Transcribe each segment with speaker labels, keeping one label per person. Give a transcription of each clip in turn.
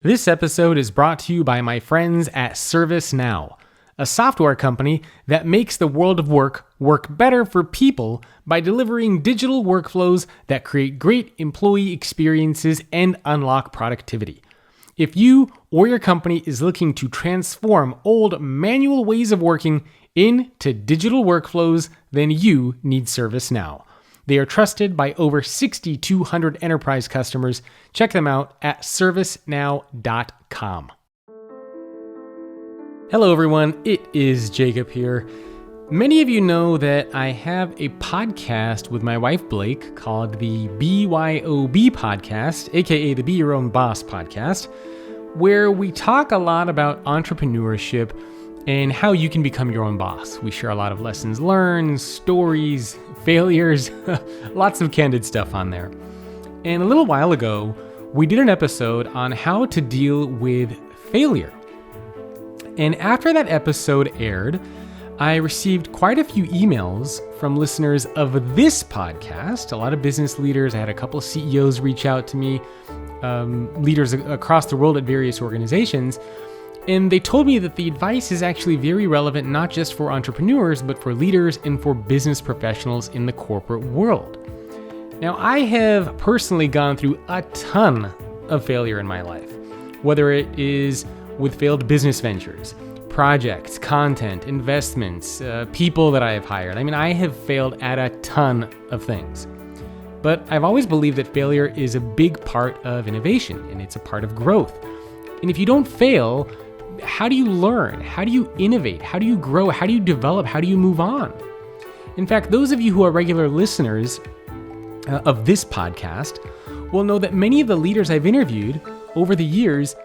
Speaker 1: This episode is brought to you by my friends at ServiceNow, a software company that makes the world of work better for people by delivering digital workflows that create great employee experiences and unlock productivity. If you or your company is looking to transform old manual ways of working into digital workflows, then you need ServiceNow. They are trusted by over 6,200 enterprise customers. Check them out at servicenow.com. Hello everyone, it is Jacob here. Many of you know that I have a podcast with my wife Blake called the BYOB podcast, aka the Be Your Own Boss podcast, where we talk a lot about entrepreneurship and how you can become your own boss. We share a lot of lessons learned, stories, failures, lots of candid stuff on there. And a little while ago, we did an episode on how to deal with failure. And after that episode aired, I received quite a few emails from listeners of this podcast, a lot of business leaders. I had a couple of CEOs reach out to me, leaders across the world at various organizations. And they told me that the advice is actually very relevant, not just for entrepreneurs, but for leaders and for business professionals in the corporate world. Now, I have personally gone through a ton of failure in my life, whether it is with failed business ventures, projects, content, investments, people that I have hired. I mean, I have failed at a ton of things. But I've always believed that failure is a big part of innovation, and it's a part of growth. And if you don't fail, how do you learn? How do you innovate? How do you grow? How do you develop? How do you move on? In fact, those of you who are regular listeners of this podcast will know that many of the leaders I've interviewed over the years,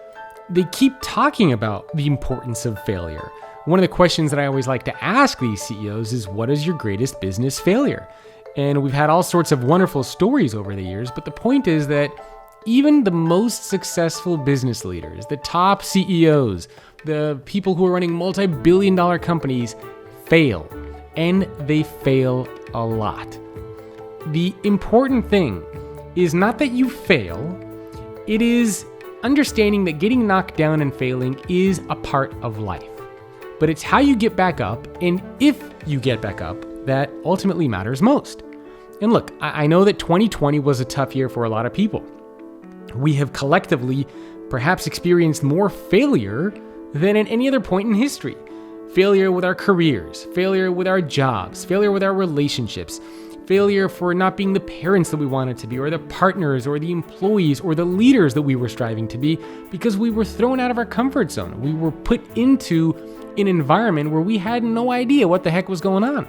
Speaker 1: they keep talking about the importance of failure. One of the questions that I always like to ask these CEOs is, what is your greatest business failure? And we've had all sorts of wonderful stories over the years, but the point is that even the most successful business leaders, the top CEOs, the people who are running multi-billion-dollar companies fail, and they fail a lot. The important thing is not that you fail, it is understanding that getting knocked down and failing is a part of life. But it's how you get back up, and if you get back up, that ultimately matters most. And look, I know that 2020 was a tough year for a lot of people. We have collectively perhaps experienced more failure than at any other point in history. Failure with our careers, failure with our jobs, failure with our relationships, failure for not being the parents that we wanted to be, or the partners, or the employees, or the leaders that we were striving to be, because we were thrown out of our comfort zone. We were put into an environment where we had no idea what the heck was going on.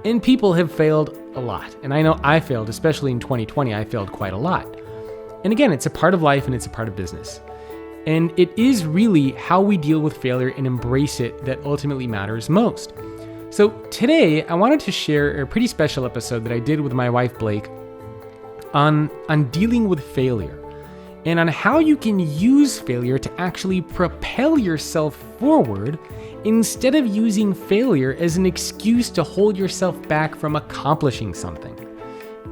Speaker 1: And people have failed a lot. And I know I failed, especially in 2020, I failed quite a lot. And again, it's a part of life and it's a part of business. And it is really how we deal with failure and embrace it that ultimately matters most. So today, I wanted to share a pretty special episode that I did with my wife, Blake, on dealing with failure and on how you can use failure to actually propel yourself forward instead of using failure as an excuse to hold yourself back from accomplishing something.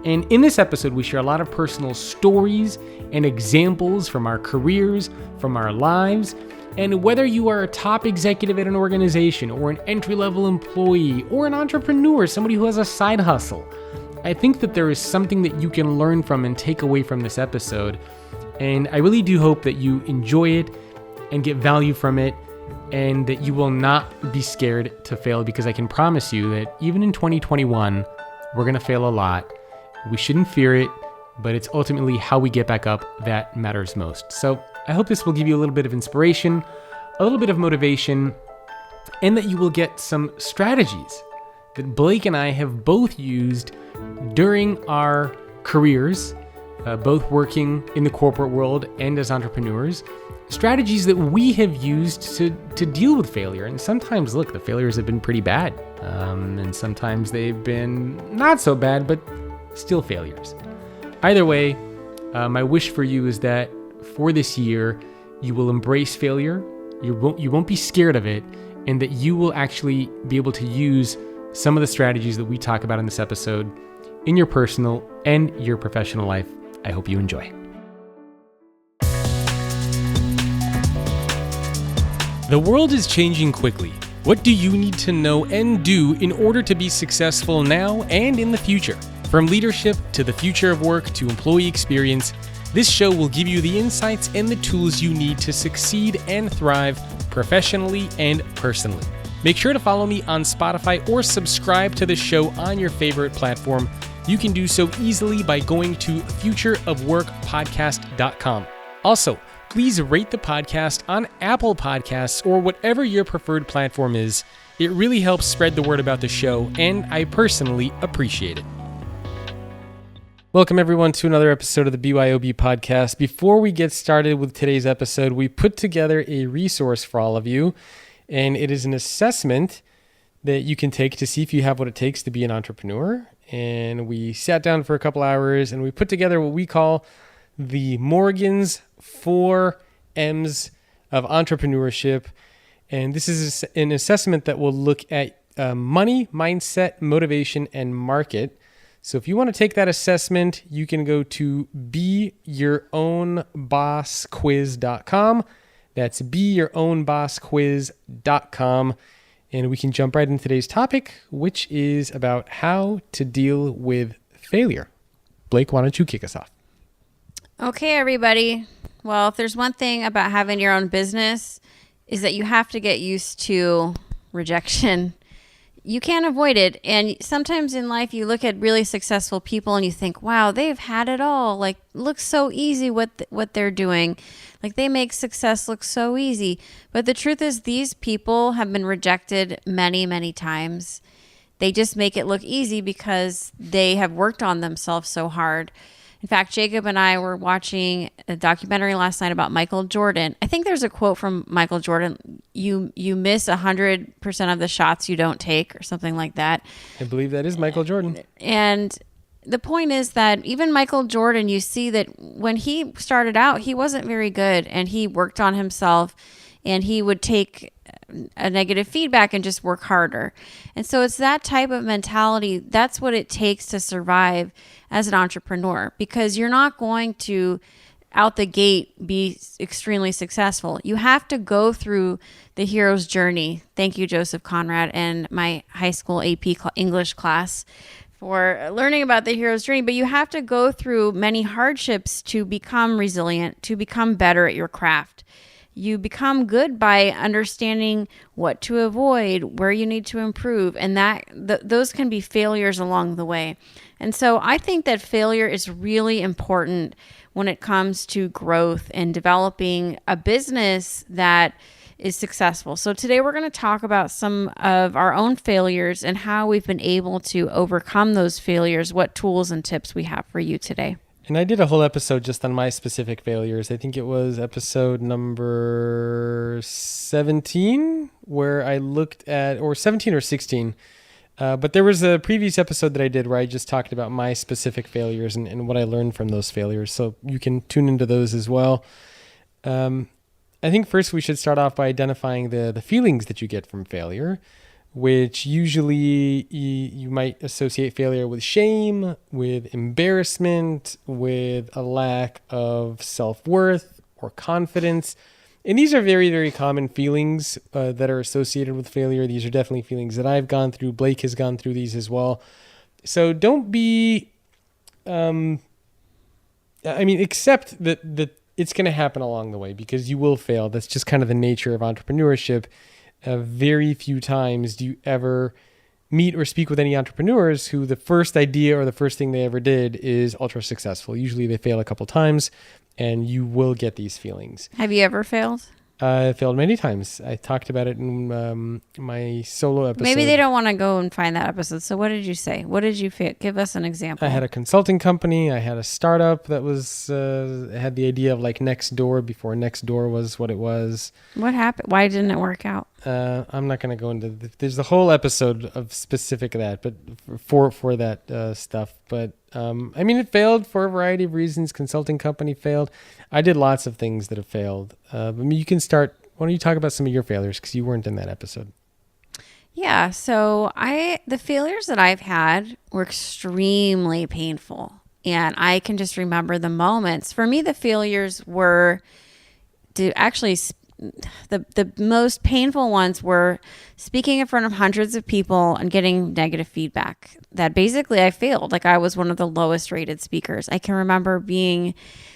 Speaker 1: And in this episode, we share a lot of personal stories and examples from our careers, from our lives, and whether you are a top executive at an organization or an entry-level employee or an entrepreneur, somebody who has a side hustle, I think that there is something that you can learn from and take away from this episode. And I really do hope that you enjoy it and get value from it, and that you will not be scared to fail, because I can promise you that even in 2021, we're going to fail a lot. We shouldn't fear it, but it's ultimately how we get back up that matters most. So I hope this will give you a little bit of inspiration, a little bit of motivation, and that you will get some strategies that Blake and I have both used during our careers, both working in the corporate world and as entrepreneurs, strategies that we have used to deal with failure. And sometimes, look, the failures have been pretty bad, and sometimes they've been not so bad, but still failures. Either way, my wish for you is that for this year, you will embrace failure, you won't be scared of it, and that you will actually be able to use some of the strategies that we talk about in this episode in your personal and your professional life. I hope you enjoy. The world is changing quickly. What do you need to know and do in order to be successful now and in the future? From leadership to the future of work to employee experience, this show will give you the insights and the tools you need to succeed and thrive professionally and personally. Make sure to follow me on Spotify or subscribe to the show on your favorite platform. You can do so easily by going to futureofworkpodcast.com. Also, please rate the podcast on Apple Podcasts or whatever your preferred platform is. It really helps spread the word about the show, and I personally appreciate it. Welcome, everyone, to another episode of the BYOB podcast. Before we get started with today's episode, we put together a resource for all of you, and it is an assessment that you can take to see if you have what it takes to be an entrepreneur. And we sat down for a couple hours, and we put together what we call the Morgan's 4 M's of entrepreneurship. And this is an assessment that will look at money, mindset, motivation, and market. So if you want to take that assessment, you can go to beyourownbossquiz.com. That's beyourownbossquiz.com. And we can jump right into today's topic, which is about how to deal with failure. Blake, why don't you kick us off?
Speaker 2: Okay, everybody. Well, if there's one thing about having your own business is that you have to get used to rejection. You can't avoid it. And sometimes in life, you look at really successful people and you think, wow, they've had it all. Like, looks so easy what they're doing. Like, they make success look so easy. But the truth is, these people have been rejected many, many times. They just make it look easy because they have worked on themselves so hard. In fact, Jacob and I were watching a documentary last night about Michael Jordan. I think there's a quote from Michael Jordan, you miss 100% of the shots you don't take, or something like that.
Speaker 1: I believe that is Michael Jordan.
Speaker 2: And the point is that even Michael Jordan, you see that when he started out, he wasn't very good, and he worked on himself, and he would take a negative feedback and just work harder. And so it's that type of mentality. That's what it takes to survive as an entrepreneur, because you're not going to out the gate be extremely successful. You have to go through the hero's journey. Thank you, Joseph Conrad, and my high school AP English class for learning about the hero's journey. But you have to go through many hardships to become resilient, to become better at your craft. You become good by understanding what to avoid, where you need to improve, and those can be failures along the way. And so I think that failure is really important when it comes to growth and developing a business that is successful. So today we're going to talk about some of our own failures and how we've been able to overcome those failures, what tools and tips we have for you today.
Speaker 1: And I did a whole episode just on my specific failures. I think it was episode number 17, where I looked at, or 17 or 16. But there was a previous episode that I did where I just talked about my specific failures and what I learned from those failures. So you can tune into those as well. I think first we should start off by identifying the feelings that you get from failure, which usually you might associate failure with shame, with embarrassment, with a lack of self-worth or confidence. And these are very, very common feelings that are associated with failure. These are definitely feelings that I've gone through. Blake has gone through these as well. So don't be, accept that it's going to happen along the way, because you will fail. That's just kind of the nature of entrepreneurship. Very few times do you ever meet or speak with any entrepreneurs who the first idea or the first thing they ever did is ultra successful. Usually they fail a couple times, and you will get these feelings.
Speaker 2: Have you ever failed?
Speaker 1: I failed many times. I talked about it in my solo episode.
Speaker 2: Maybe they don't want to go and find that episode. So what did you say? What did you fail? Give us an example.
Speaker 1: I had a consulting company. I had a startup that was had the idea of like next door before next door was what it was.
Speaker 2: What happened? Why didn't it work out?
Speaker 1: I'm not going to go into there's a whole episode of specific of that, but for that stuff. But it failed for a variety of reasons. Consulting company failed. I did lots of things that have failed. You can start. Why don't you talk about some of your failures, because you weren't in that episode?
Speaker 2: Yeah. So the failures that I've had were extremely painful, and I can just remember the moments. For me, the failures were to actually the most painful ones were speaking in front of hundreds of people and getting negative feedback that basically I failed. Like, I was one of the lowest rated speakers. I can remember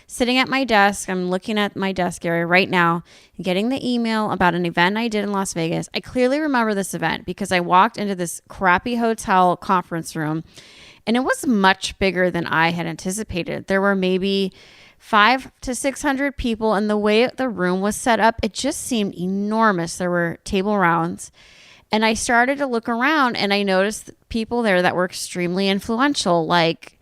Speaker 2: sitting at my desk. I'm looking at my desk area right now, getting the email about an event I did in Las Vegas. I clearly remember this event because I walked into this crappy hotel conference room, and it was much bigger than I had anticipated. There were maybe 500 to 600 people, and the way the room was set up, it just seemed enormous. There were table rounds, and I started to look around, and I noticed people there that were extremely influential, like,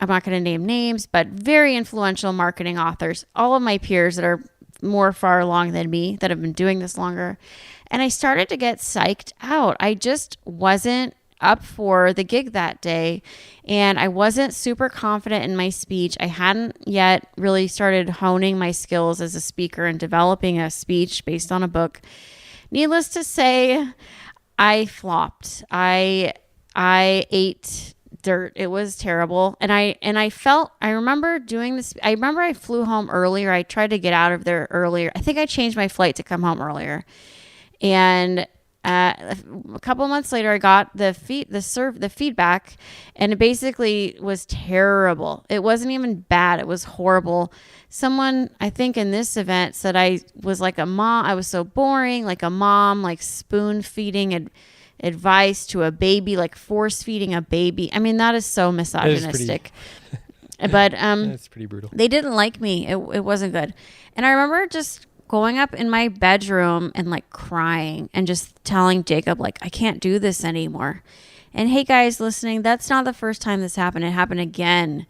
Speaker 2: I'm not going to name names, but very influential marketing authors, all of my peers that are more far along than me that have been doing this longer. And I started to get psyched out. I just wasn't up for the gig that day, and I wasn't super confident in my speech. I hadn't yet really started honing my skills as a speaker and developing a speech based on a book. Needless to say, I flopped. I ate dirt. It was terrible. And I remember doing this. I remember I flew home earlier. I tried to get out of there earlier. I think I changed my flight to come home earlier. And a couple of months later, I got the feedback, and it basically was terrible. It wasn't even bad. It was horrible. Someone, I think in this event, said I was like a mom. I was so boring, like a mom, like spoon feeding advice to a baby, like force feeding a baby. I mean, that is so misogynistic. But
Speaker 1: that's pretty brutal.
Speaker 2: They didn't like me. It wasn't good. And I remember just going up in my bedroom and like crying and just telling Jacob, like, I can't do this anymore. And hey, guys listening, that's not the first time this happened. It happened again.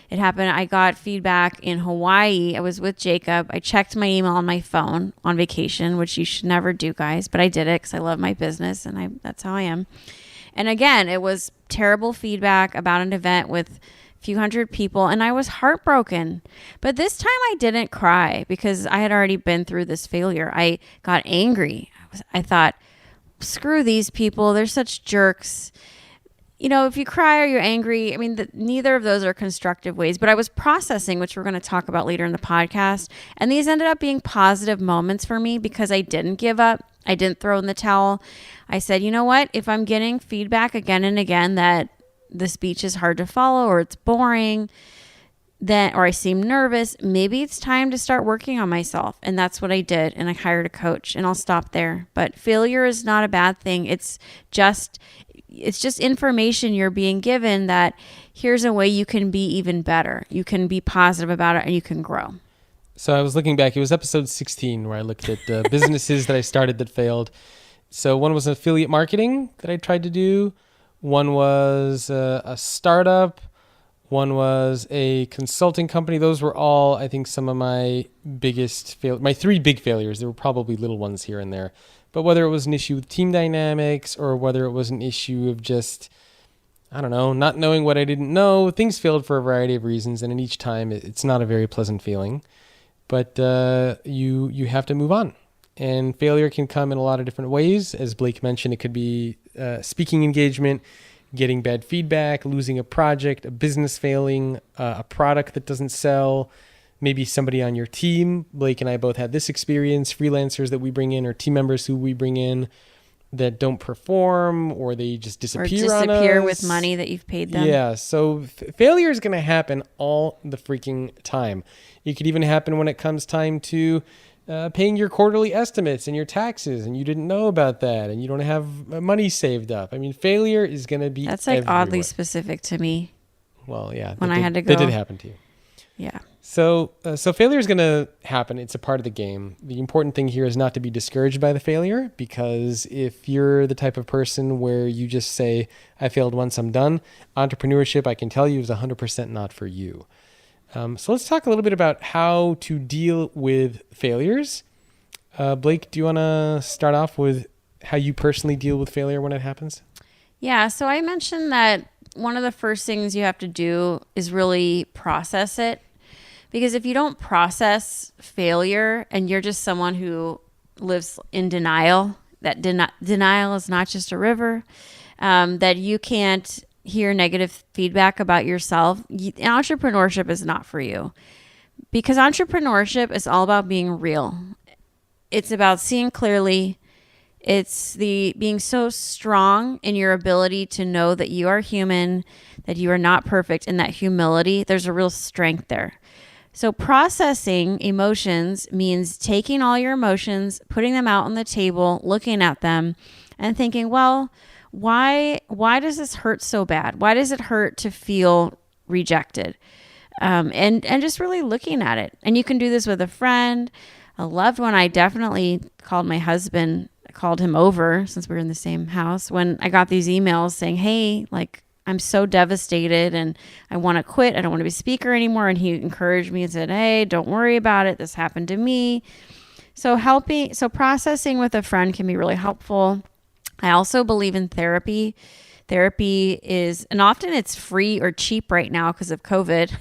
Speaker 2: I got feedback in Hawaii. I was with Jacob. I checked my email on my phone on vacation, which you should never do, guys. But I did it because I love my business, and that's how I am. And again, it was terrible feedback about an event with few hundred people, and I was heartbroken. But this time I didn't cry because I had already been through this failure. I got angry. I thought, screw these people. They're such jerks. You know, if you cry or you're angry, I mean, neither of those are constructive ways. But I was processing, which we're going to talk about later in the podcast. And these ended up being positive moments for me because I didn't give up. I didn't throw in the towel. I said, you know what? If I'm getting feedback again and again that the speech is hard to follow or it's boring, or I seem nervous, maybe it's time to start working on myself. And that's what I did. And I hired a coach, and I'll stop there. But failure is not a bad thing. It's just information you're being given that here's a way you can be even better. You can be positive about it, and you can grow.
Speaker 1: So I was looking back. It was episode 16 where I looked at businesses that I started that failed. So one was affiliate marketing that I tried to do. One was a startup. One was a consulting company. Those were all, I think, some of my biggest my three big failures. There were probably little ones here and there. But whether it was an issue with team dynamics or whether it was an issue of just, I don't know, not knowing what I didn't know, things failed for a variety of reasons. And in each time, it's not a very pleasant feeling. But you have to move on. And failure can come in a lot of different ways. As Blake mentioned, it could be speaking engagement, getting bad feedback, losing a project, a business failing, a product that doesn't sell, maybe somebody on your team. Blake and I both had this experience, freelancers that we bring in or team members who we bring in that don't perform or they just disappear on us.
Speaker 2: With money that you've paid them.
Speaker 1: Yeah, so failure is going to happen all the freaking time. It could even happen when it comes time to paying your quarterly estimates and your taxes, and you didn't know about that, and you don't have money saved up. I mean, failure is going to be
Speaker 2: That's like
Speaker 1: everywhere.
Speaker 2: Oddly specific to me.
Speaker 1: Well, yeah.
Speaker 2: When I had to go.
Speaker 1: That did happen to you.
Speaker 2: Yeah.
Speaker 1: So failure is going to happen. It's a part of the game. The important thing here is not to be discouraged by the failure, because if you're the type of person where you just say, I failed once, I'm done, entrepreneurship, I can tell you, is 100% not for you. So let's talk a little bit about how to deal with failures. Blake, do you want to start off with how you personally deal with failure when it happens?
Speaker 2: Yeah. So I mentioned that one of the first things you have to do is really process it. Because if you don't process failure and you're just someone who lives in denial, that denial is not just a river, that you can't hear negative feedback about yourself, entrepreneurship is not for you. Because entrepreneurship is all about being real. it's about seeing clearly. It's the being so strong in your ability to know that you are human, that you are not perfect, and that humility, there's a real strength there. So processing emotions means taking all your emotions, putting them out on the table, looking at them, and thinking, well, why does this hurt so bad? Why does it hurt to feel rejected? And just really looking at it. And you can do this with a friend, a loved one. I definitely called my husband, called him over since we were in the same house when I got these emails saying, hey, like, I'm so devastated and I want to quit. I don't want to be a speaker anymore. And he encouraged me and said, hey, don't worry about it. This happened to me. So processing with a friend can be really helpful. I also believe in therapy. Therapy is, and often it's free or cheap right now because of COVID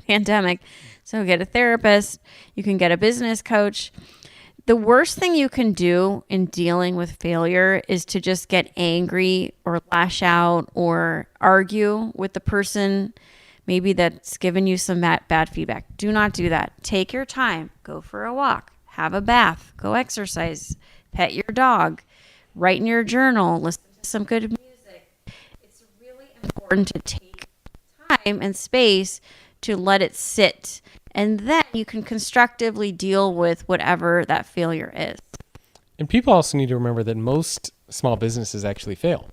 Speaker 2: pandemic. So get a therapist. You can get a business coach. The worst thing you can do in dealing with failure is to just get angry or lash out or argue with the person maybe that's given you some bad feedback. Do not do that. Take your time. Go for a walk. Have a bath. Go exercise. Pet your dog. Write in your journal. Listen to some good music. It's really important to take time and space to let it sit. And then you can constructively deal with whatever that failure is.
Speaker 1: And people also need to remember that most small businesses actually fail.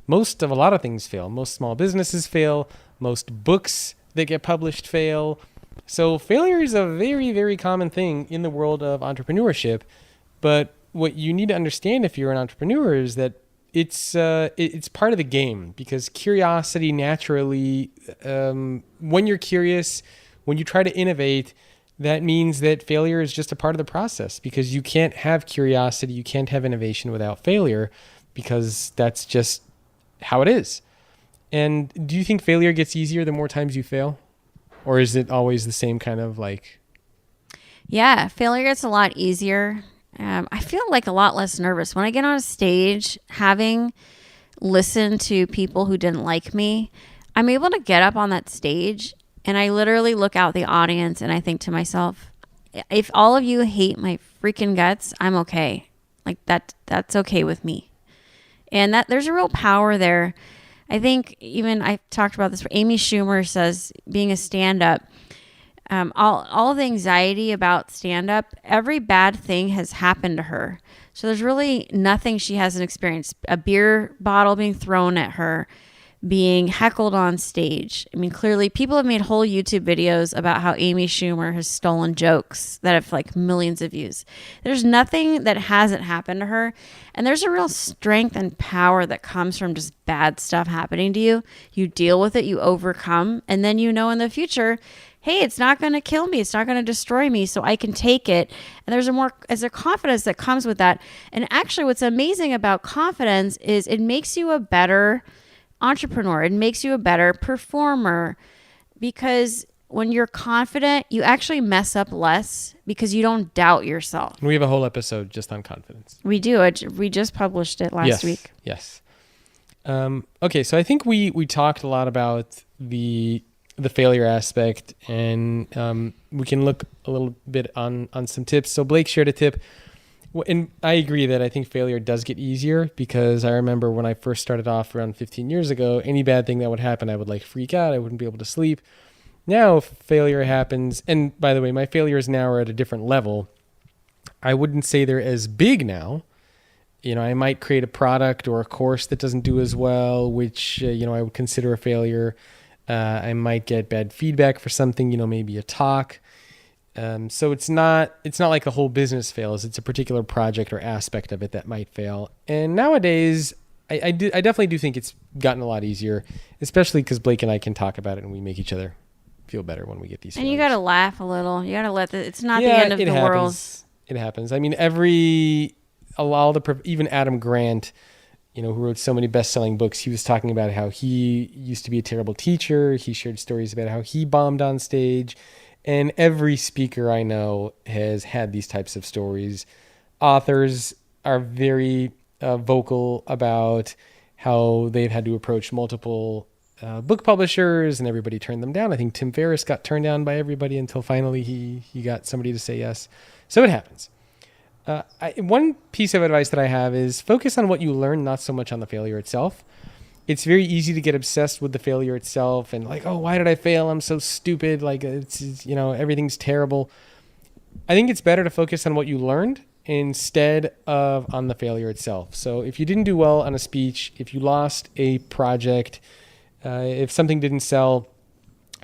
Speaker 1: Most of a lot of things fail. Most small businesses fail. Most books that get published fail. So failure is a very, very common thing in the world of entrepreneurship. But what you need to understand if you're an entrepreneur is that it's part of the game, because curiosity naturally, when you're curious, when you try to innovate, that means that failure is just a part of the process, because you can't have curiosity, you can't have innovation without failure, because that's just how it is. And do you think failure gets easier the more times you fail? Or is it always the same kind of like...
Speaker 2: Yeah, failure gets a lot easier. I feel like a lot less nervous when I get on a stage. Having listened to people who didn't like me, I'm able to get up on that stage and I literally look out the audience and I think to myself, if all of you hate my freaking guts, I'm okay. Like that's okay with me. And that there's a real power there. I think even I talked about this. Amy Schumer says being a stand-up, all the anxiety about stand-up, every bad thing has happened to her. So there's really nothing she hasn't experienced. A beer bottle being thrown at her, being heckled on stage. I mean, clearly people have made whole YouTube videos about how Amy Schumer has stolen jokes that have like millions of views. There's nothing that hasn't happened to her. And there's a real strength and power that comes from just bad stuff happening to you. You deal with it, you overcome, and then you know in the future, hey, it's not going to kill me. It's not going to destroy me, so I can take it. And there's a confidence that comes with that. And actually what's amazing about confidence is it makes you a better entrepreneur. It makes you a better performer, because when you're confident, you actually mess up less because you don't doubt yourself.
Speaker 1: We have a whole episode just on confidence.
Speaker 2: We do. We just published it last week.
Speaker 1: Yes. Okay, so I think we talked a lot about the failure aspect, and we can look a little bit on some tips. So Blake shared a tip. And I agree that I think failure does get easier, because I remember when I first started off around 15 years ago, any bad thing that would happen, I would like freak out. I wouldn't be able to sleep. Now if failure happens, and by the way, my failures now are at a different level. I wouldn't say they're as big now. You know, I might create a product or a course that doesn't do as well, which, I would consider a failure. I might get bad feedback for something, maybe a talk. So it's not like a whole business fails. It's a particular project or aspect of it that might fail. And nowadays, I definitely do think it's gotten a lot easier, especially because Blake and I can talk about it and we make each other feel better when we get these. And
Speaker 2: you got to laugh a little. You got to it's not the end of the world.
Speaker 1: It happens. I mean, even Adam Grant, who wrote so many best-selling books, he was talking about how he used to be a terrible teacher. He shared stories about how he bombed on stage. And every speaker I know has had these types of stories. Authors are very vocal about how they've had to approach multiple book publishers and everybody turned them down. I think Tim Ferriss got turned down by everybody until finally he got somebody to say yes. So it happens. One piece of advice that I have is focus on what you learn, not so much on the failure itself. It's very easy to get obsessed with the failure itself and like, oh, why did I fail? I'm so stupid. Like, it's, everything's terrible. I think it's better to focus on what you learned instead of on the failure itself. So if you didn't do well on a speech, if you lost a project, if something didn't sell,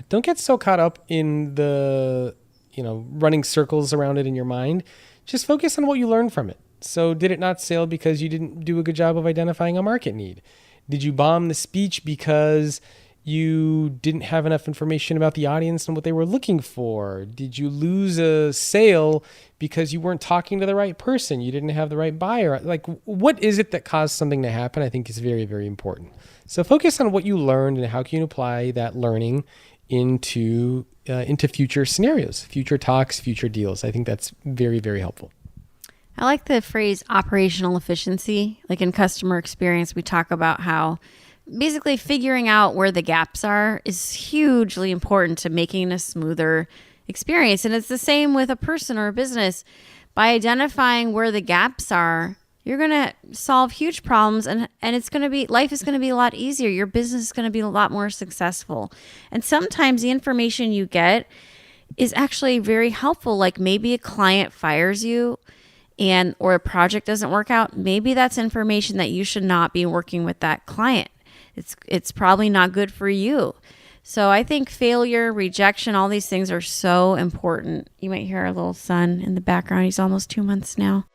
Speaker 1: don't get so caught up in the, running circles around it in your mind. Just focus on what you learned from it. So did it not sell because you didn't do a good job of identifying a market need? Did you bomb the speech because you didn't have enough information about the audience and what they were looking for? Did you lose a sale because you weren't talking to the right person? You didn't have the right buyer? Like, what is it that caused something to happen? I think is very, very important. So focus on what you learned and how can you apply that learning into future scenarios, future talks, future deals. I think that's very, very helpful.
Speaker 2: I like the phrase operational efficiency. Like in customer experience, we talk about how basically figuring out where the gaps are is hugely important to making a smoother experience. And it's the same with a person or a business. By identifying where the gaps are, you're going to solve huge problems and life is going to be a lot easier. Your business is going to be a lot more successful. And sometimes the information you get is actually very helpful. Like maybe a client fires you or a project doesn't work out. Maybe that's information that you should not be working with that client. It's probably not good for you. So I think failure, rejection, all these things are so important. You might hear our little son in the background. He's almost 2 months now.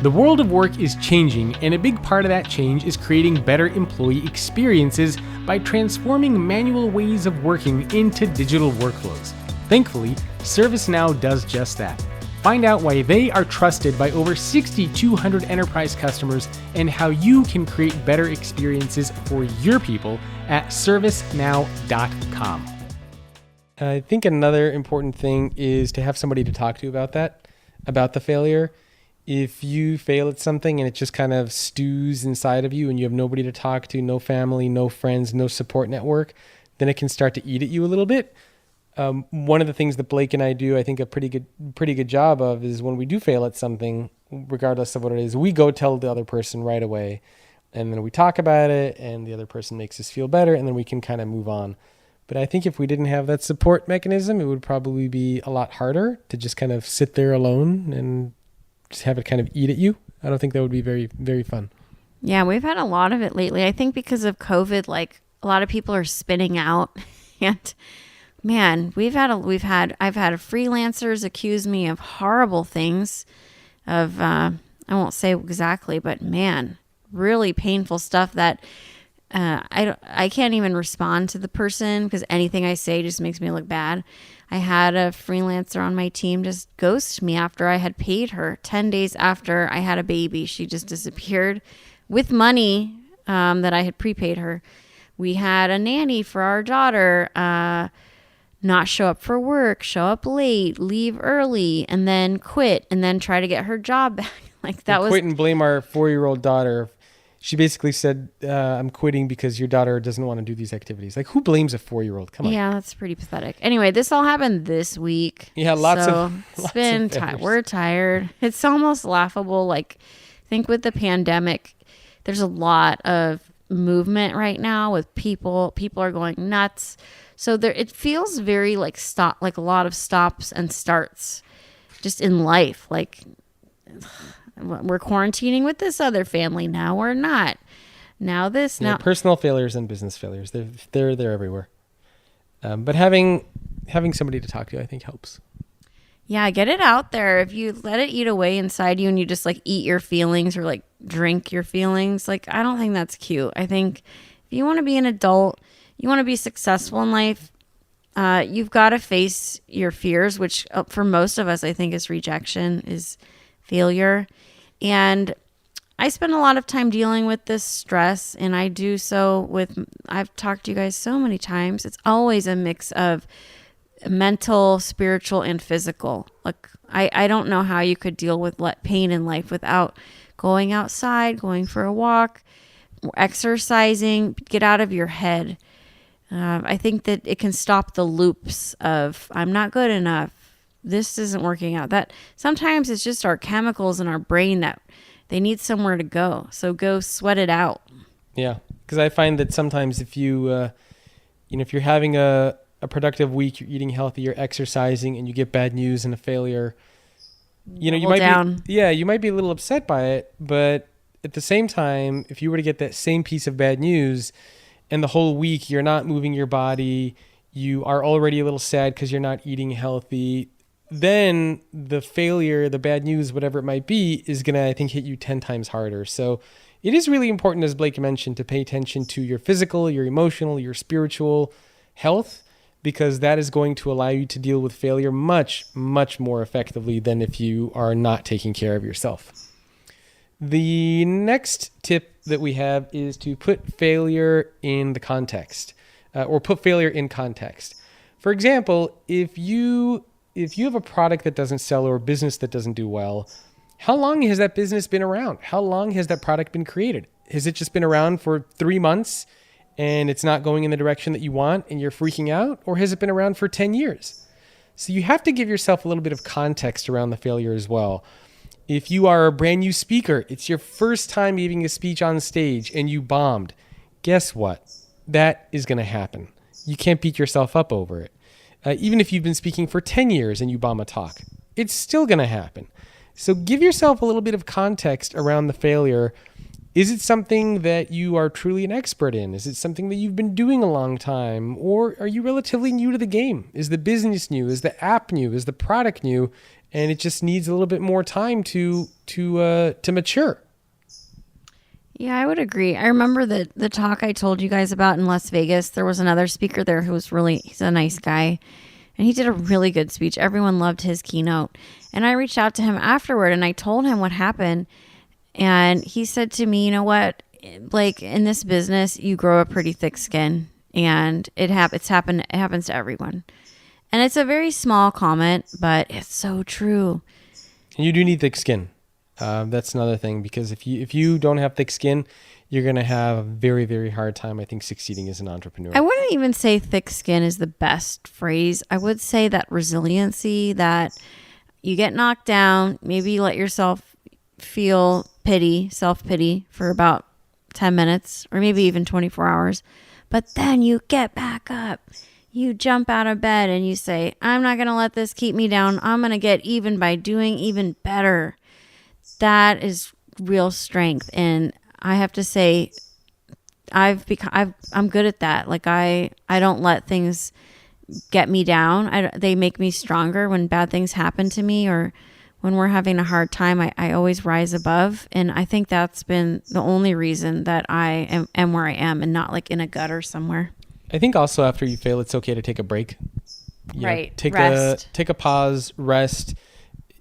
Speaker 1: The world of work is changing, and a big part of that change is creating better employee experiences by transforming manual ways of working into digital workflows. Thankfully, ServiceNow does just that. Find out why they are trusted by over 6,200 enterprise customers and how you can create better experiences for your people at servicenow.com. I think another important thing is to have somebody to talk to about the failure. If you fail at something and it just kind of stews inside of you and you have nobody to talk to, no family, no friends, no support network, then it can start to eat at you a little bit. One of the things that Blake and I do, I think a pretty good job of is when we do fail at something, regardless of what it is, we go tell the other person right away. And then we talk about it and the other person makes us feel better and then we can kind of move on. But I think if we didn't have that support mechanism, it would probably be a lot harder to just kind of sit there alone and just have it kind of eat at you. I don't think that would be very, very fun.
Speaker 2: Yeah, we've had a lot of it lately. I think because of COVID, like a lot of people are spinning out and man, I've had freelancers accuse me of horrible things I won't say exactly, but man, really painful stuff that I can't even respond to the person because anything I say just makes me look bad. I had a freelancer on my team just ghost me after I had paid her. 10 days after I had a baby, she just disappeared with money that I had prepaid her. We had a nanny for our daughter, not show up for work, show up late, leave early, and then quit, and then try to get her job back. Like that was
Speaker 1: quit and blame our 4-year-old daughter. She basically said, I'm quitting because your daughter doesn't want to do these activities. Like, who blames a 4-year-old? Come on.
Speaker 2: Yeah, that's pretty pathetic. Anyway, this all happened this week.
Speaker 1: Yeah,
Speaker 2: we're tired. It's almost laughable. Like, I think with the pandemic, there's a lot of movement right now with people. People are going nuts. So it feels very like a lot of stops and starts just in life. Like, we're quarantining with this other family. Now we're not. Now this. Now
Speaker 1: personal failures and business failures. They're everywhere. But having somebody to talk to, I think, helps.
Speaker 2: Yeah, get it out there. If you let it eat away inside you and you just like eat your feelings or like drink your feelings, like I don't think that's cute. I think if you want to be an adult, you want to be successful in life, you've got to face your fears, which for most of us, I think is rejection, is failure. And I spend a lot of time dealing with this stress, and I do so I've talked to you guys so many times. It's always a mix of mental, spiritual, and physical. Like I don't know how you could deal with pain in life without going outside, going for a walk, exercising, get out of your head. I think that it can stop the loops of I'm not good enough. this isn't working out. That sometimes it's just our chemicals in our brain that they need somewhere to go. So go sweat it out.
Speaker 1: Yeah. Because I find that sometimes if you, if you're having a productive week, you're eating healthy, you're exercising, and you get bad news and a failure, you might be a little upset by it, but at the same time, if you were to get that same piece of bad news and the whole week you're not moving your body, you are already a little sad because you're not eating healthy, then the failure, the bad news, whatever it might be, is going to, I think, hit you 10 times harder. So it is really important, as Blake mentioned, to pay attention to your physical, your emotional, your spiritual health, because that is going to allow you to deal with failure much, much more effectively than if you are not taking care of yourself. The next tip that we have is to put failure in the context, or put failure in context. For example, if you have a product that doesn't sell or a business that doesn't do well, how long has that business been around? How long has that product been created? Has it just been around for 3 months and it's not going in the direction that you want and you're freaking out? Or has it been around for 10 years? So you have to give yourself a little bit of context around the failure as well. If you are a brand new speaker, it's your first time giving a speech on stage and you bombed, guess what? That is going to happen. You can't beat yourself up over it. Even if you've been speaking for 10 years and you bomb a talk, it's still going to happen. So give yourself a little bit of context around the failure. Is it something that you are truly an expert in? Is it something that you've been doing a long time? Or are you relatively new to the game? Is the business new? Is the app new? Is the product new? And it just needs a little bit more time to mature.
Speaker 2: Yeah, I would agree. I remember the talk I told you guys about in Las Vegas. There was another speaker there who was he's a nice guy. And he did a really good speech. Everyone loved his keynote. And I reached out to him afterward and I told him what happened. And he said to me, you know what, Blake, in this business, you grow a pretty thick skin. And it happens to everyone. And it's a very small comment, but it's so true.
Speaker 1: And you do need thick skin. That's another thing, because if you don't have thick skin, you're going to have a very, very hard time, I think, succeeding as an entrepreneur.
Speaker 2: I wouldn't even say thick skin is the best phrase. I would say that resiliency, that you get knocked down, maybe you let yourself feel self-pity for about 10 minutes or maybe even 24 hours. But then you get back up. You jump out of bed and you say, I'm not going to let this keep me down. I'm going to get even by doing even better. That is real strength. And I have to say, I'm good at that. Like I don't let things get me down. They make me stronger when bad things happen to me or when we're having a hard time. I always rise above. And I think that's been the only reason that I am where I am and not like in a gutter somewhere.
Speaker 1: I think also after you fail, it's okay to take a break.
Speaker 2: Right.
Speaker 1: Take
Speaker 2: Rest.
Speaker 1: a pause, rest.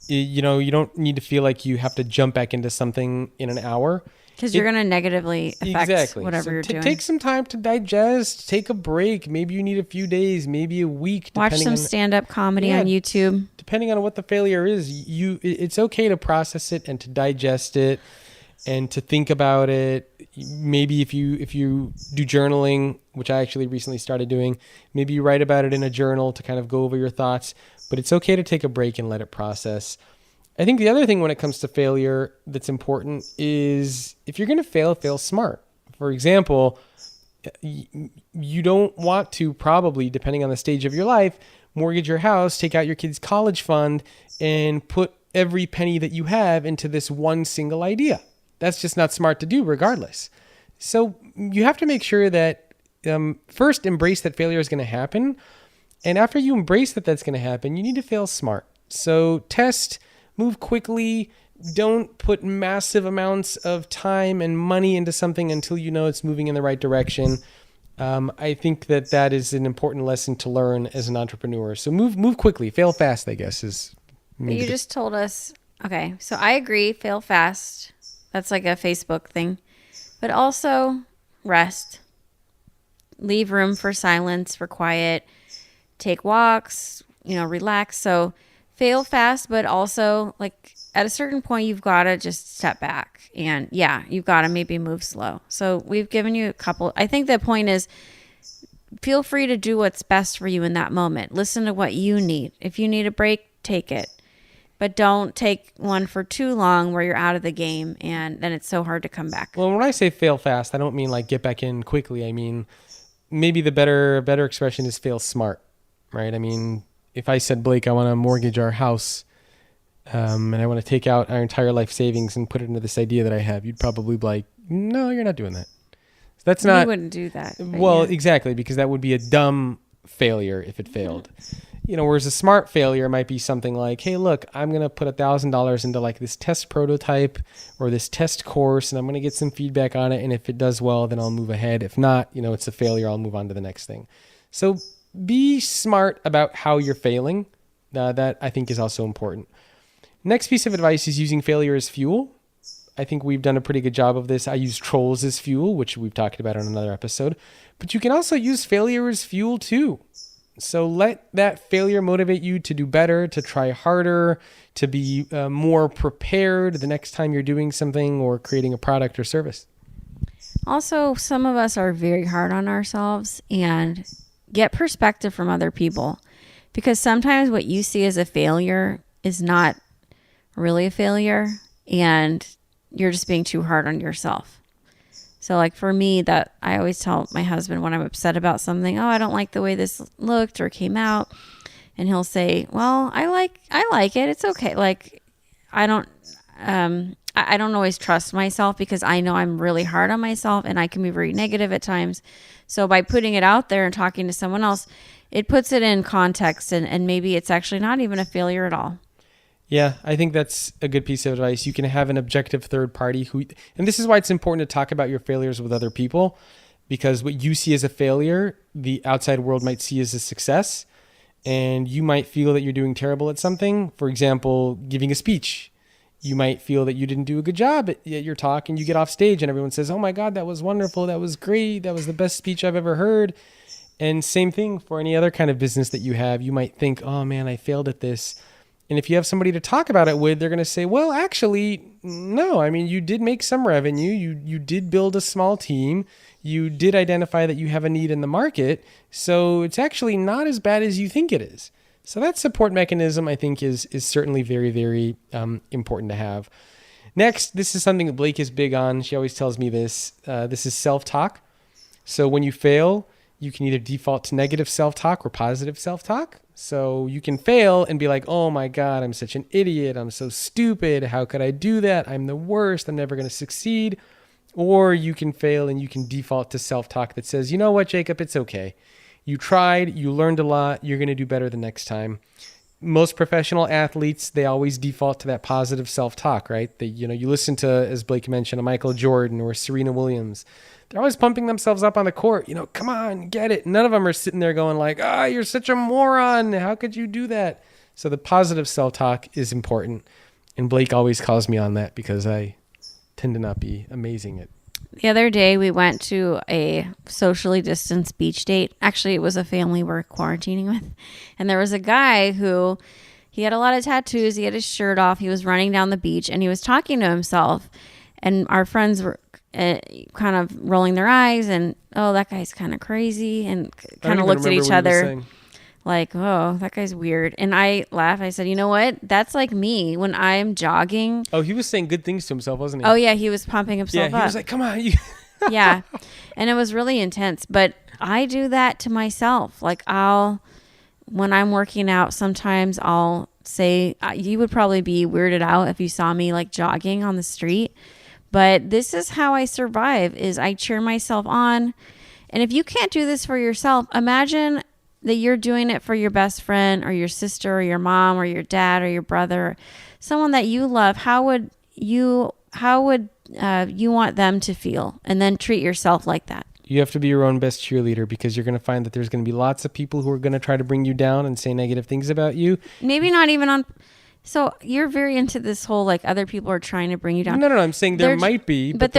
Speaker 1: You don't need to feel like you have to jump back into something in an hour.
Speaker 2: Because you're going to negatively affect whatever you're doing.
Speaker 1: Take some time to digest. Take a break. Maybe you need a few days, maybe a week.
Speaker 2: Watch some stand-up comedy on YouTube.
Speaker 1: Depending on what the failure is, it's okay to process it and to digest it and to think about it. Maybe if you do journaling, which I actually recently started doing, maybe you write about it in a journal to kind of go over your thoughts. But it's okay to take a break and let it process. I think the other thing when it comes to failure that's important is if you're going to fail smart. For example, you don't want to probably, depending on the stage of your life, mortgage your house, take out your kid's college fund, and put every penny that you have into this one single idea. That's just not smart to do regardless. So you have to make sure that first embrace that failure is going to happen. And after you embrace that that's going to happen, you need to fail smart. So test, move quickly. Don't put massive amounts of time and money into something until you know it's moving in the right direction. I think that is an important lesson to learn as an entrepreneur. So move quickly, fail fast, I guess is.
Speaker 2: You just told us. Okay, so I agree. Fail fast. That's like a Facebook thing. But also rest. Leave room for silence, for quiet. Take walks, relax. So fail fast, but also like at a certain point, you've got to just step back and you've got to maybe move slow. So we've given you a couple. I think the point is feel free to do what's best for you in that moment. Listen to what you need. If you need a break, take it. But don't take one for too long where you're out of the game, and then it's so hard to come back.
Speaker 1: Well, when I say fail fast, I don't mean like get back in quickly. I mean, maybe the better expression is fail smart, right? I mean, if I said, Blake, I want to mortgage our house, and I want to take out our entire life savings and put it into this idea that I have, you'd probably be like, no, you're not doing that. That's not.
Speaker 2: You wouldn't do that.
Speaker 1: Well, exactly, because that would be a dumb failure if it failed. Whereas a smart failure might be something like, hey, look, I'm going to put $1,000 into like this test prototype or this test course, and I'm going to get some feedback on it. And if it does well, then I'll move ahead. If not, it's a failure. I'll move on to the next thing. So be smart about how you're failing. That I think is also important. Next piece of advice is using failure as fuel. I think we've done a pretty good job of this. I use trolls as fuel, which we've talked about on another episode. But you can also use failure as fuel too. So let that failure motivate you to do better, to try harder, to be more prepared the next time you're doing something or creating a product or service.
Speaker 2: Also, some of us are very hard on ourselves, and get perspective from other people, because sometimes what you see as a failure is not really a failure, and you're just being too hard on yourself. So like for me, that I always tell my husband when I'm upset about something, I don't like the way this looked or came out. And he'll say, well, I like it. It's okay. Like I don't always trust myself, because I know I'm really hard on myself and I can be very negative at times. So by putting it out there and talking to someone else, it puts it in context, and maybe it's actually not even a failure at all.
Speaker 1: Yeah, I think that's a good piece of advice. You can have an objective third party and this is why it's important to talk about your failures with other people, because what you see as a failure, the outside world might see as a success, and you might feel that you're doing terrible at something. For example, giving a speech. You might feel that you didn't do a good job at your talk, and you get off stage and everyone says, oh my God, that was wonderful. That was great. That was the best speech I've ever heard. And same thing for any other kind of business that you have. You might think, oh man, I failed at this. And if you have somebody to talk about it with, they're going to say, well, actually, no. I mean, you did make some revenue. You did build a small team. You did identify that you have a need in the market. So it's actually not as bad as you think it is. So that support mechanism, I think, is certainly very, very important to have. Next, this is something that Blake is big on. She always tells me this. This is self-talk. So when you fail, you can either default to negative self-talk or positive self-talk. So you can fail and be like, oh my God, I'm such an idiot. I'm so stupid. How could I do that? I'm the worst. I'm never going to succeed. Or you can fail and you can default to self-talk that says, you know what, Jacob, it's okay. You tried, you learned a lot. You're going to do better the next time. Most professional athletes, they always default to that positive self-talk, right? You listen to, as Blake mentioned, a Michael Jordan or Serena Williams. They're always pumping themselves up on the court. Come on, get it. None of them are sitting there going like, you're such a moron. How could you do that? So the positive self-talk is important. And Blake always calls me on that because I tend to not be amazing at.
Speaker 2: The other day we went to a socially distanced beach date. Actually, it was a family we're quarantining with. And there was a guy who, he had a lot of tattoos. He had his shirt off. He was running down the beach and he was talking to himself. And our friends were kind of rolling their eyes and, oh, that guy's kind of crazy, and kind of looked at each other like, oh, that guy's weird. And I laughed. I said, you know what? That's like me when I'm jogging.
Speaker 1: Oh, he was saying good things to himself, wasn't he?
Speaker 2: Oh, yeah. He was pumping himself up.
Speaker 1: He was like, come on.
Speaker 2: Yeah. And it was really intense. But I do that to myself. Like when I'm working out, sometimes I'll say, you would probably be weirded out if you saw me like jogging on the street. But this is how I survive, is I cheer myself on. And if you can't do this for yourself, imagine that you're doing it for your best friend or your sister or your mom or your dad or your brother, someone that you love. How would you want them to feel? And then treat yourself like that.
Speaker 1: You have to be your own best cheerleader, because you're going to find that there's going to be lots of people who are going to try to bring you down and say negative things about you.
Speaker 2: Maybe not even on... So you're very into this whole, like, other people are trying to bring you down.
Speaker 1: No, I'm saying there might be.
Speaker 2: But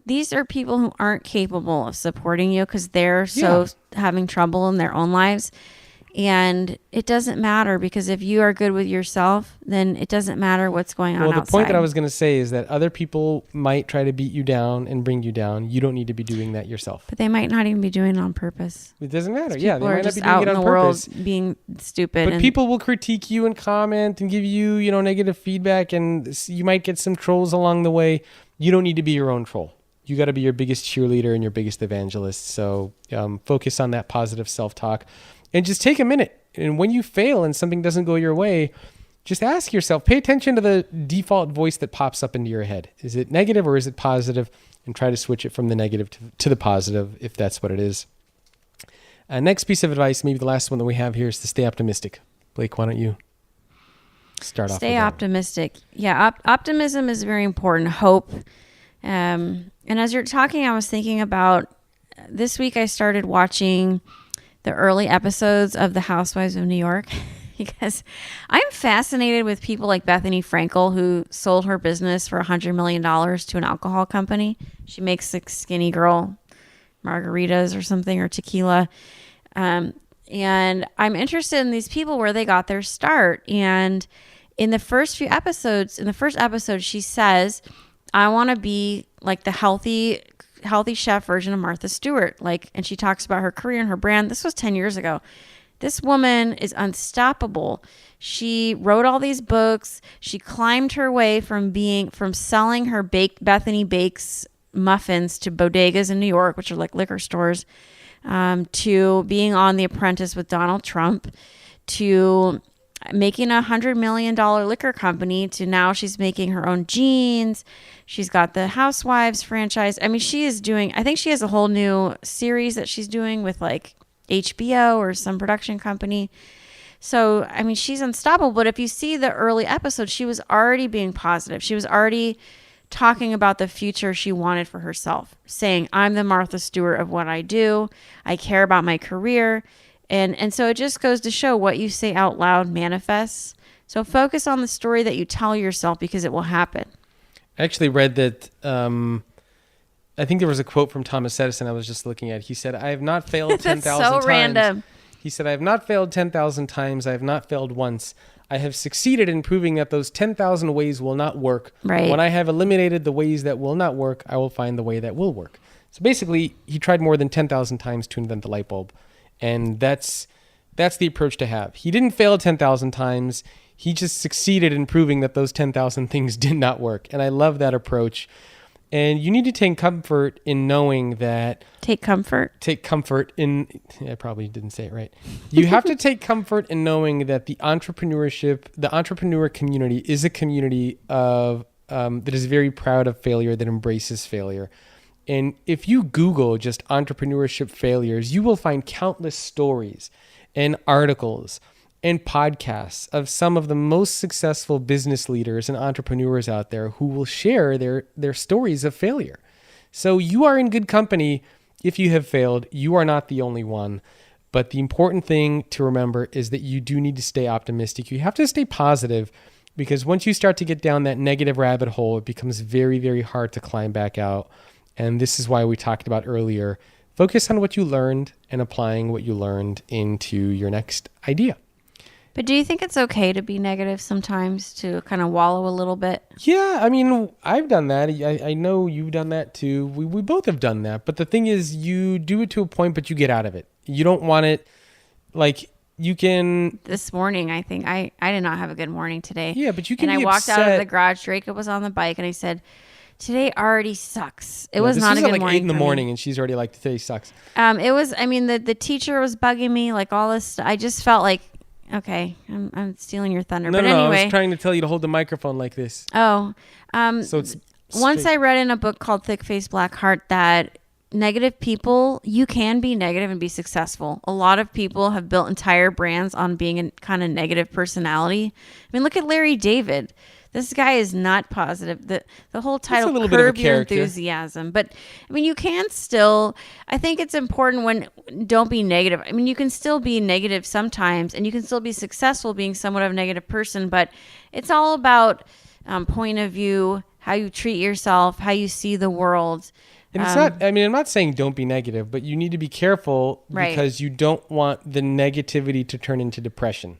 Speaker 2: these are people who aren't capable of supporting you because they're having trouble in their own lives. And it doesn't matter, because if you are good with yourself, then it doesn't matter what's going on outside.
Speaker 1: Well, the point that I was going to say is that other people might try to beat you down and bring you down. You don't need to be doing that yourself.
Speaker 2: But they might not even be doing it on purpose.
Speaker 1: It doesn't matter. Yeah, they
Speaker 2: might
Speaker 1: might not
Speaker 2: just
Speaker 1: be doing
Speaker 2: out
Speaker 1: it
Speaker 2: in
Speaker 1: on
Speaker 2: the
Speaker 1: purpose.
Speaker 2: world being stupid.
Speaker 1: But people will critique you and comment and give you, negative feedback, and you might get some trolls along the way. You don't need to be your own troll. You got to be your biggest cheerleader and your biggest evangelist. So focus on that positive self-talk and just take a minute. And when you fail and something doesn't go your way, just ask yourself, pay attention to the default voice that pops up into your head. Is it negative or is it positive? And try to switch it from the negative to the positive, if that's what it is. Next piece of advice, maybe the last one that we have here, is to stay optimistic. Blake, why don't you start off?
Speaker 2: Stay optimistic. Yeah, optimism is very important. Hope. And as you're talking, I was thinking about this week I started watching the early episodes of The Housewives of New York because I'm fascinated with people like Bethany Frankel, who sold her business for $100 million to an alcohol company. She makes like Skinny Girl margaritas or something, or tequila. And I'm interested in these people, where they got their start. And in the first episode, she says, I want to be like the healthy chef version of Martha Stewart. And she talks about her career and her brand. This was 10 years ago. This woman is unstoppable. She wrote all these books. She climbed her way from selling her Bethany Bakes muffins to bodegas in New York, which are like liquor stores, to being on The Apprentice with Donald Trump, to making $100 million liquor company, to now she's making her own jeans. She's got the Housewives franchise. I mean, I think she has a whole new series that she's doing with like HBO or some production company. So, I mean, she's unstoppable. But if you see the early episodes, she was already being positive. She was already talking about the future she wanted for herself, saying, I'm the Martha Stewart of what I do. I care about my career. And so it just goes to show what you say out loud manifests. So focus on the story that you tell yourself, because it will happen.
Speaker 1: I actually read that, I think there was a quote from Thomas Edison I was just looking at. He said, I have not failed 10,000 times.
Speaker 2: So random.
Speaker 1: He said, I have not failed 10,000 times. I have not failed once. I have succeeded in proving that those 10,000 ways will not work.
Speaker 2: Right.
Speaker 1: When I have eliminated the ways that will not work, I will find the way that will work. So basically, he tried more than 10,000 times to invent the light bulb. And that's the approach to have. He didn't fail 10,000 times. He just succeeded in proving that those 10,000 things did not work. And I love that approach. And you need to take comfort in knowing that...
Speaker 2: Take comfort
Speaker 1: in... I probably didn't say it right. You have to take comfort in knowing that the entrepreneur community is a community of that is very proud of failure, that embraces failure. And if you Google just entrepreneurship failures, you will find countless stories and articles and podcasts of some of the most successful business leaders and entrepreneurs out there who will share their stories of failure. So you are in good company if you have failed. You are not the only one. But the important thing to remember is that you do need to stay optimistic. You have to stay positive, because once you start to get down that negative rabbit hole, it becomes very, very hard to climb back out. And this is why we talked about earlier, focus on what you learned and applying what you learned into your next idea.
Speaker 2: But do you think it's okay to be negative sometimes, to kind of wallow a little bit?
Speaker 1: Yeah, I mean, I've done that. I know you've done that too. We both have done that. But the thing is, you do it to a point, but you get out of it. You don't want it, like, you can... This
Speaker 2: morning, I think, I did not have a good morning today.
Speaker 1: Yeah, but you can
Speaker 2: And
Speaker 1: be
Speaker 2: I walked
Speaker 1: upset.
Speaker 2: out of the garage, Draco was on the bike, and I said... Today already sucks. It was not a good morning. This was
Speaker 1: like 8 in the morning, and she's already like, today sucks.
Speaker 2: It was, I mean, the teacher was bugging me, like all this. I just felt like, okay, I'm stealing your thunder.
Speaker 1: No,
Speaker 2: but anyway.
Speaker 1: I was trying to tell you to hold the microphone like this.
Speaker 2: Oh.
Speaker 1: So it's
Speaker 2: once I read in a book called Thick Face Black Heart that negative people, you can be negative and be successful. A lot of people have built entire brands on being a kind of negative personality. I mean, look at Larry David. This guy is not positive. The whole title, Curb Your Enthusiasm. But, I mean, you can still, I think it's important don't be negative. I mean, you can still be negative sometimes, and you can still be successful being somewhat of a negative person, but it's all about point of view, how you treat yourself, how you see the world.
Speaker 1: And it's not, I mean, I'm not saying don't be negative, but you need to be careful because you don't want the negativity to turn into depression.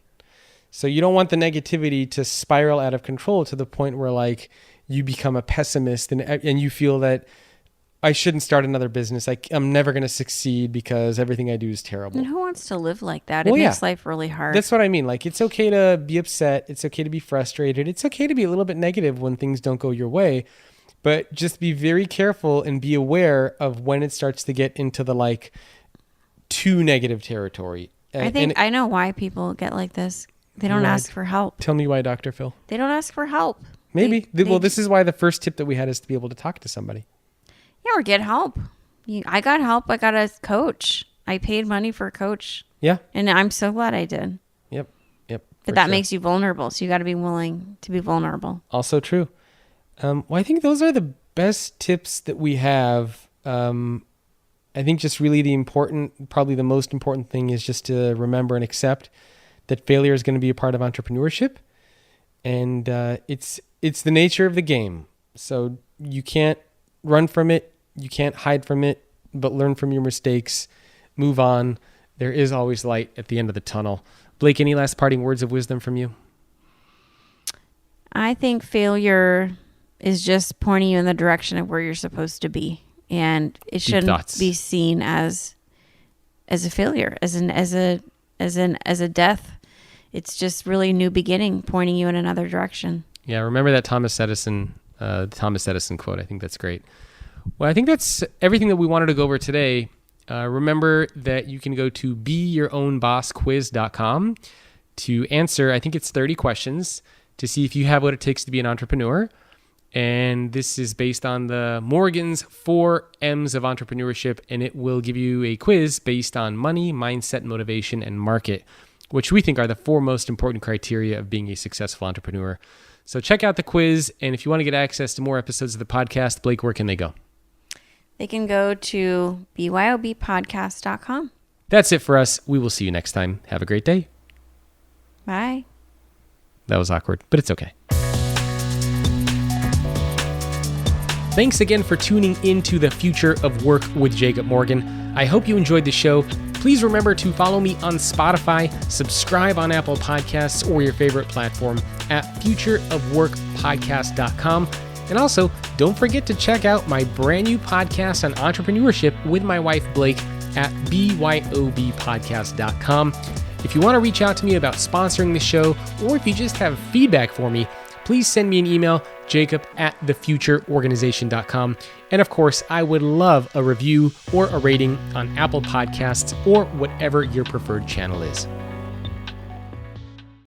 Speaker 1: So you don't want the negativity to spiral out of control to the point where like you become a pessimist and you feel that I shouldn't start another business. I'm never going to succeed because everything I do is terrible.
Speaker 2: And who wants to live like that? It makes life really hard.
Speaker 1: That's what I mean. Like, it's okay to be upset. It's okay to be frustrated. It's okay to be a little bit negative when things don't go your way. But just be very careful and be aware of when it starts to get into the like too negative territory.
Speaker 2: I know why people get like this. They don't ask for help.
Speaker 1: Tell me why, Dr. Phil.
Speaker 2: They don't ask for help.
Speaker 1: Maybe. This is why the first tip that we had is to be able to talk to somebody.
Speaker 2: Yeah, or get help. I got help. I got a coach. I paid money for a coach.
Speaker 1: Yeah.
Speaker 2: And I'm so glad I did.
Speaker 1: Yep.
Speaker 2: But that makes you vulnerable. So you got to be willing to be vulnerable.
Speaker 1: Also true. Well, I think those are the best tips that we have. I think just really probably the most important thing is just to remember and accept that failure is going to be a part of entrepreneurship. And it's the nature of the game. So you can't run from it. You can't hide from it, but learn from your mistakes. Move on. There is always light at the end of the tunnel. Blake, any last parting words of wisdom from you?
Speaker 2: I think failure is just pointing you in the direction of where you're supposed to be. And it shouldn't be seen as a failure, as a death. It's just really a new beginning, pointing you in another direction.
Speaker 1: Yeah, remember that Thomas Edison quote. I think that's great. Well, I think that's everything that we wanted to go over today. Remember that you can go to beyourownbossquiz.com to answer, I think it's 30 questions to see if you have what it takes to be an entrepreneur. And this is based on the Morgan's 4 M's of entrepreneurship, and it will give you a quiz based on money, mindset, motivation, and market, which we think are the 4 most important criteria of being a successful entrepreneur. So check out the quiz, and if you want to get access to more episodes of the podcast, Blake, where can they go?
Speaker 2: They can go to byobpodcast.com.
Speaker 1: That's it for us. We will see you next time. Have a great day.
Speaker 2: Bye.
Speaker 1: That was awkward, but it's okay. Thanks again for tuning into The Future of Work with Jacob Morgan. I hope you enjoyed the show. Please remember to follow me on Spotify, subscribe on Apple Podcasts or your favorite platform at futureofworkpodcast.com. And also, don't forget to check out my brand new podcast on entrepreneurship with my wife, Blake, at byobpodcast.com. If you want to reach out to me about sponsoring the show, or if you just have feedback for me, please send me an email, jacob@thefutureorganization.com. And of course, I would love a review or a rating on Apple Podcasts or whatever your preferred channel is.